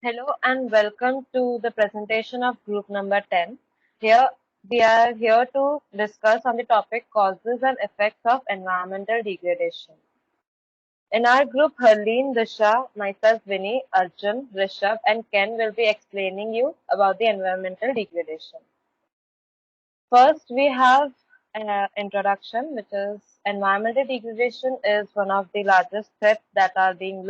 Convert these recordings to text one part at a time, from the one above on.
Hello and welcome to the presentation of group number 10. Here we are here to discuss on the topic causes and effects of environmental degradation. In our group, Harleen, Disha, myself, Vinny, Arjun, Rishabh and Ken will be explaining you about the environmental degradation. First, we have an introduction, which is environmental degradation is one of the largest threats that are being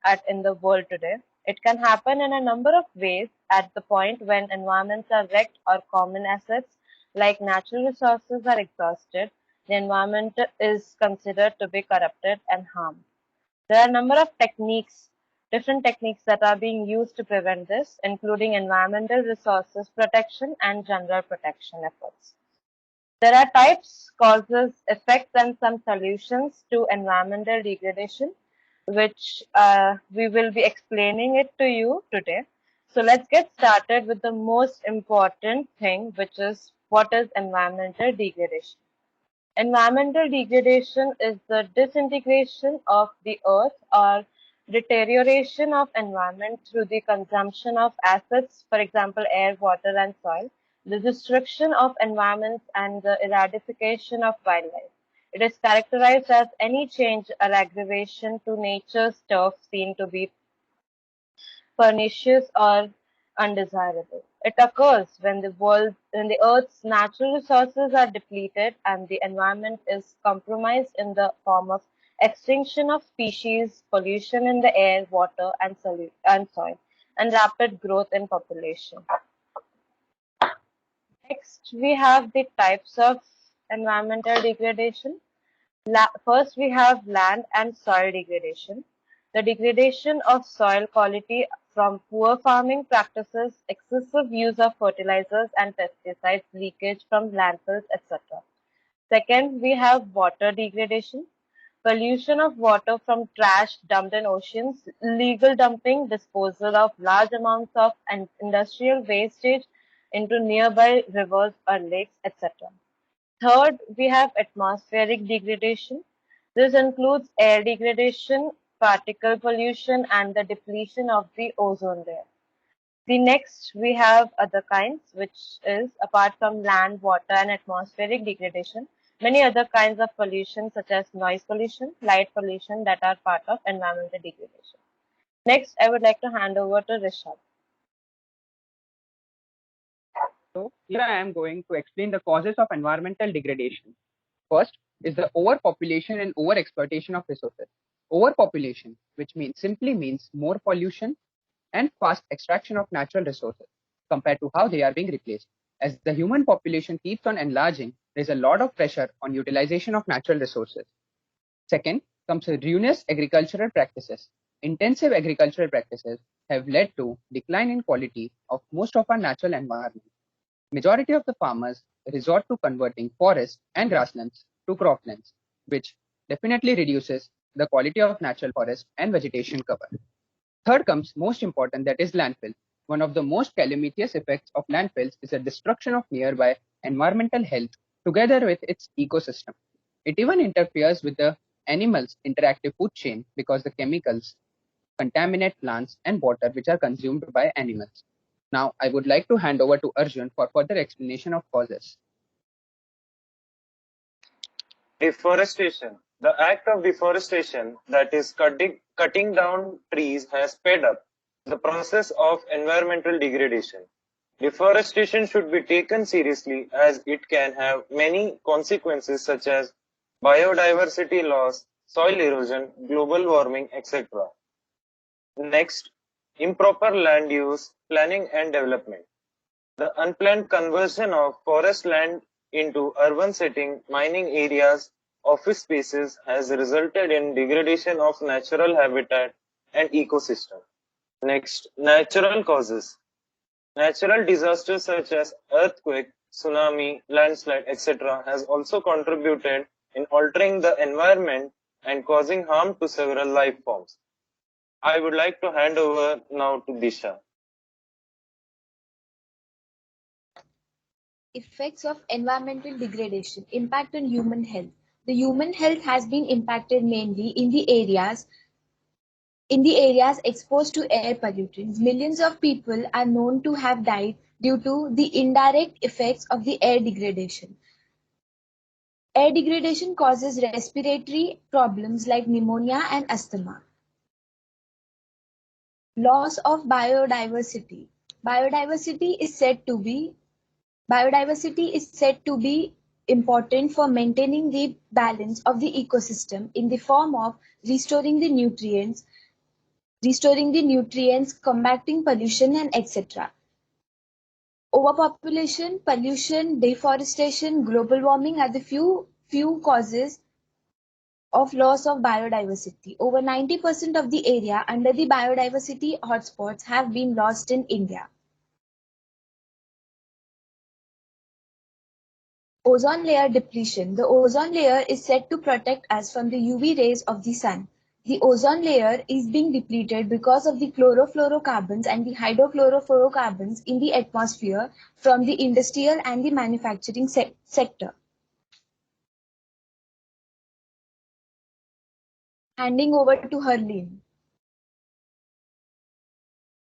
at in the world today. It can happen in a number of ways at the point when environments are wrecked or common assets like natural resources are exhausted. The environment is considered to be corrupted and harmed. There are a number of different techniques that are being used to prevent this, including environmental resources protection and general protection efforts. There are types, causes, effects, and some solutions to environmental degradation, which we will be explaining it to you today. So let's get started with the most important thing, which is what is environmental degradation. Environmental degradation is the disintegration of the earth or deterioration of environment through the consumption of assets, for example, air, water, and soil, the destruction of environments, and the eradication of wildlife. It is characterized as any change or aggravation to nature's turf seen to be pernicious or undesirable. It occurs when the Earth's natural resources are depleted and the environment is compromised in the form of extinction of species, pollution in the air, water, and soil, and rapid growth in population. Next, we have the types of environmental degradation. First, we have land and soil degradation. The degradation of soil quality from poor farming practices, excessive use of fertilizers and pesticides, leakage from landfills, etc. Second, we have water degradation. Pollution of water from trash dumped in oceans, illegal dumping, disposal of large amounts of industrial wastage into nearby rivers or lakes, etc. Third, we have atmospheric degradation. This includes air degradation, particle pollution, and the depletion of the ozone layer. The next, we have other kinds, which is apart from land, water, and atmospheric degradation, many other kinds of pollution, such as noise pollution, light pollution, that are part of environmental degradation. Next, I would like to hand over to Rishabh. So here I am going to explain the causes of environmental degradation. First is the overpopulation and overexploitation of resources. Overpopulation, which simply means more pollution and fast extraction of natural resources compared to how they are being replaced. As the human population keeps on enlarging, there is a lot of pressure on utilization of natural resources. Second comes ruinous agricultural practices. Intensive agricultural practices have led to decline in quality of most of our natural environment. Majority of the farmers resort to converting forests and grasslands to croplands, which definitely reduces the quality of natural forest and vegetation cover. Third comes most important, that is landfill. One of the most calamitous effects of landfills is the destruction of nearby environmental health together with its ecosystem. It even interferes with the animals' interactive food chain because the chemicals contaminate plants and water which are consumed by animals. Now, I would like to hand over to Arjun for further explanation of causes. Deforestation. The act of deforestation, that is cutting down trees, has sped up the process of environmental degradation. Deforestation should be taken seriously as it can have many consequences such as biodiversity loss, soil erosion, global warming, etc. Next, improper land use, planning and development. The unplanned conversion of forest land into urban setting, mining areas, office spaces has resulted in degradation of natural habitat and ecosystem. Next, natural causes. Natural disasters such as earthquake, tsunami, landslide, etc. has also contributed in altering the environment and causing harm to several life forms. I would like to hand over now to Disha. Effects of environmental degradation, impact on human health. The human health has been impacted mainly in the areas in the areas exposed to air pollutants. Millions of people are known to have died due to the indirect effects of the air degradation. Air degradation causes respiratory problems like pneumonia and asthma. Loss of biodiversity. Biodiversity is said to be Biodiversity is said to be important for maintaining the balance of the ecosystem in the form of restoring the nutrients, combating pollution, and etc. Overpopulation, pollution, deforestation, global warming are the few causes of loss of biodiversity. Over 90% of the area under the biodiversity hotspots have been lost in India. Ozone layer depletion. The ozone layer is said to protect us from the UV rays of the sun. The ozone layer is being depleted because of the chlorofluorocarbons and the hydrochlorofluorocarbons in the atmosphere from the industrial and the manufacturing sector. Handing over to Harleen.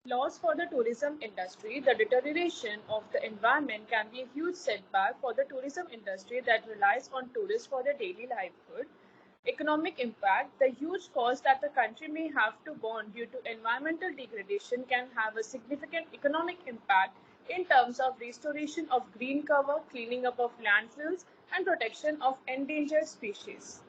Loss for the tourism industry. The deterioration of the environment can be a huge setback for the tourism industry that relies on tourists for their daily livelihood. Economic impact. The huge cost that the country may have to bear due to environmental degradation can have a significant economic impact in terms of restoration of green cover, cleaning up of landfills, and protection of endangered species.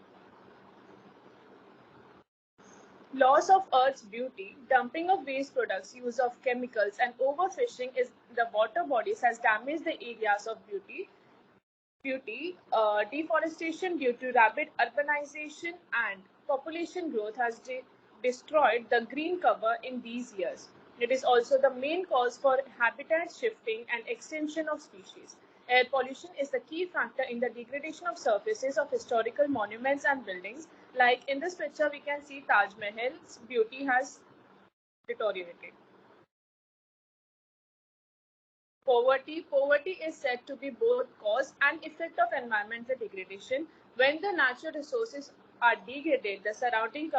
Loss of Earth's beauty, dumping of waste products, use of chemicals, and overfishing in the water bodies has damaged the areas of beauty. Deforestation due to rapid urbanization and population growth has destroyed the green cover in these years. It is also the main cause for habitat shifting and extinction of species. Air pollution is the key factor in the degradation of surfaces of historical monuments and buildings. Like in this picture, we can see Taj Mahal's beauty has deteriorated. Poverty. Poverty is said to be both cause and effect of environmental degradation. When the natural resources are degraded, the surrounding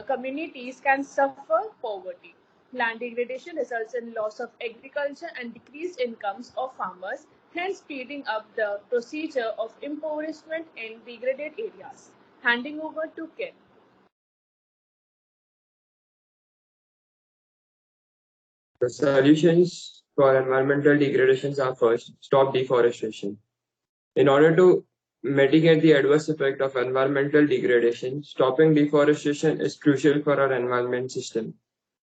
communities can suffer poverty. Land degradation results in loss of agriculture and decreased incomes of farmers, hence speeding up the procedure of impoverishment in degraded areas. Handing over to Ken. The solutions for environmental degradations are: first, stop deforestation. In order to mitigate the adverse effect of environmental degradation, stopping deforestation is crucial for our environment system.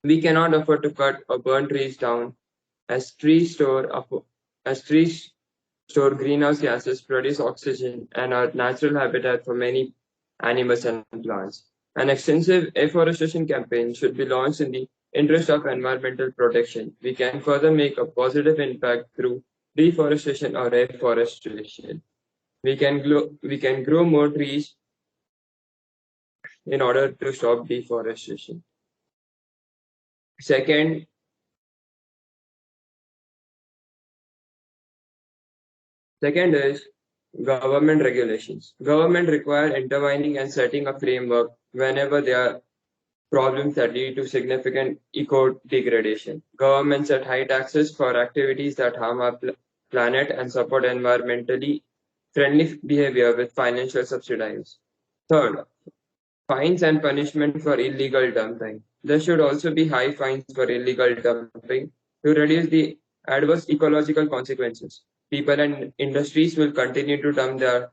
We cannot afford to cut or burn trees down, as trees store greenhouse gases, produce oxygen, and are natural habitat for many animals and plants. An extensive afforestation campaign should be launched in the interest of environmental protection. We can further make a positive impact through deforestation or afforestation. We can grow more trees in order to stop deforestation. Second is government regulations. Government require intervening and setting a framework whenever there are problems that lead to significant eco-degradation. Governments set high taxes for activities that harm our planet and support environmentally friendly behavior with financial subsidies. Third, fines and punishment for illegal dumping. There should also be high fines for illegal dumping to reduce the adverse ecological consequences. People and industries will continue to dump their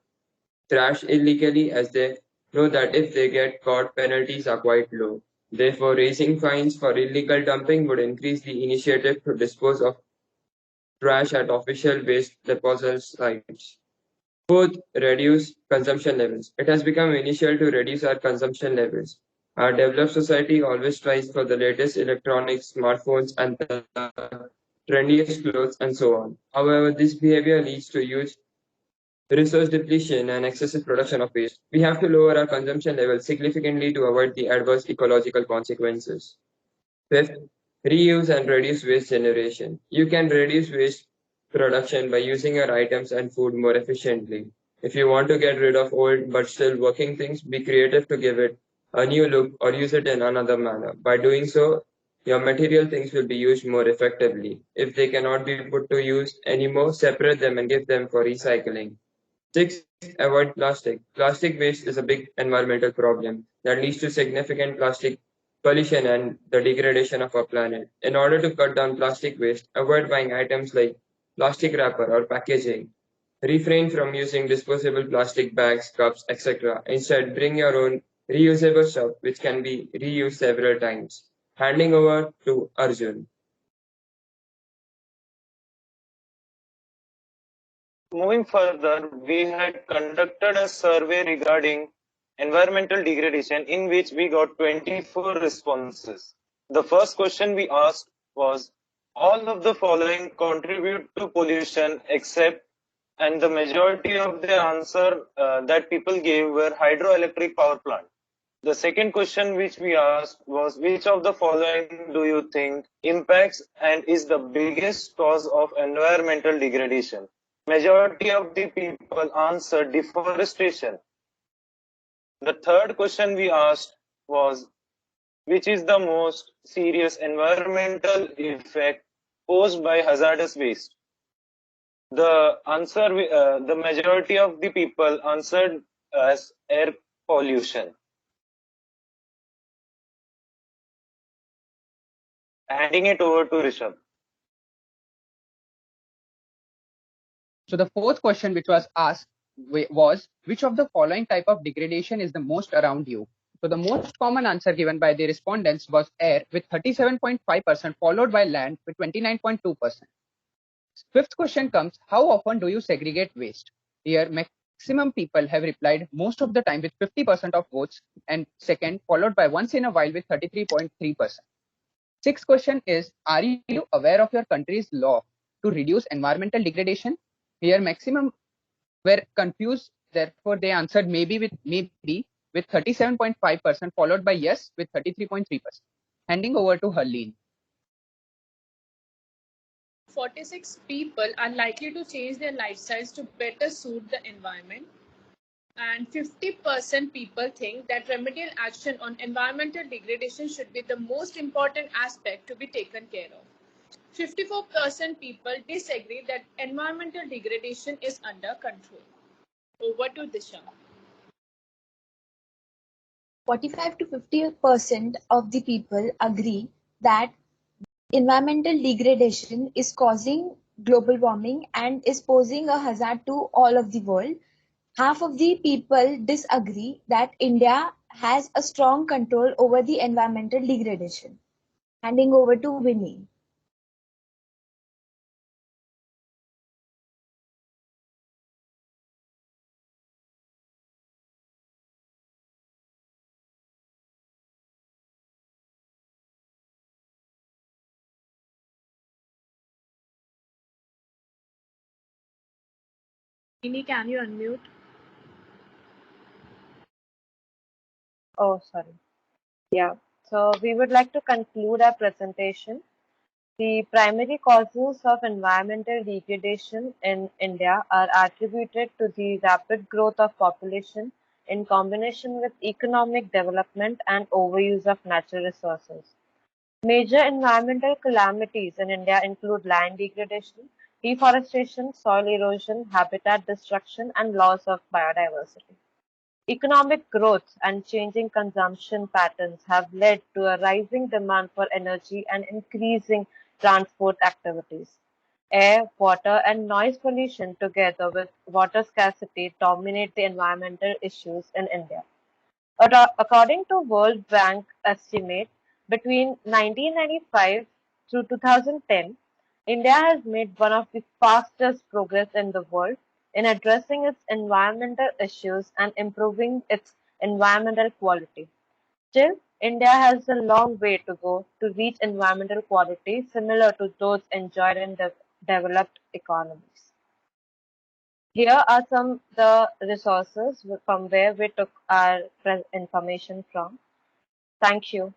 trash illegally as they know that if they get caught, penalties are quite low. Therefore, raising fines for illegal dumping would increase the initiative to dispose of trash at official waste disposal sites. Fourth, reduce consumption levels. It has become essential to reduce our consumption levels. Our developed society always strives for the latest electronics, smartphones, and the trendiest clothes, and so on. However, this behavior leads to huge resource depletion and excessive production of waste. We have to lower our consumption levels significantly to avoid the adverse ecological consequences. Fifth, reuse and reduce waste generation. You can reduce waste production by using your items and food more efficiently. If you want to get rid of old but still working things, be creative to give it a new look, or use it in another manner. By doing so, your material things will be used more effectively. If they cannot be put to use anymore, separate them and give them for recycling. 6. Avoid plastic. Plastic waste is a big environmental problem that leads to significant plastic pollution and the degradation of our planet. In order to cut down plastic waste, avoid buying items like plastic wrapper or packaging. Refrain from using disposable plastic bags, cups, etc. Instead, bring your own reusable stuff which can be reused several times. Handing over to Arjun. Moving further, we had conducted a survey regarding environmental degradation in which we got 24 responses. The first question we asked was, all of the following contribute to pollution except, and the majority of the answer that people gave were hydroelectric power plant. The second question which we asked was, which of the following do you think impacts and is the biggest cause of environmental degradation? Majority of the people answered deforestation. The third question we asked was, which is the most serious environmental effect posed by hazardous waste? The majority of the people answered as air pollution. Handing it over to Rishabh. So the fourth question which was asked was, which of the following type of degradation is the most around you? So the most common answer given by the respondents was air with 37.5%, followed by land with 29.2%. Fifth question comes, how often do you segregate waste? Here, maximum people have replied most of the time with 50% of votes, and second, followed by once in a while with 33.3%. Sixth question is, are you aware of your country's law to reduce environmental degradation? Here, maximum were confused, therefore they answered maybe with 37.5%, followed by yes with 33.3%. Handing over to Harleen. 46 people are likely to change their lifestyles to better suit the environment. And 50% people think that remedial action on environmental degradation should be the most important aspect to be taken care of. 54% people disagree that environmental degradation is under control. Over to Disha. 45 to 50% of the people agree that environmental degradation is causing global warming and is posing a hazard to all of the world. Half of the people disagree that India has a strong control over the environmental degradation. Handing over to Winnie. Ini, can you unmute? Oh, sorry. Yeah. So we would like to conclude our presentation. The primary causes of environmental degradation in India are attributed to the rapid growth of population in combination with economic development and overuse of natural resources. Major environmental calamities in India include land degradation, deforestation, soil erosion, habitat destruction, and loss of biodiversity. Economic growth and changing consumption patterns have led to a rising demand for energy and increasing transport activities. Air, water, and noise pollution, together with water scarcity, dominate the environmental issues in India. According to World Bank estimate, between 1995 to 2010, India has made one of the fastest progress in the world in addressing its environmental issues and improving its environmental quality. Still, India has a long way to go to reach environmental quality similar to those enjoyed in developed economies. Here are some the resources from where we took our information from. Thank you.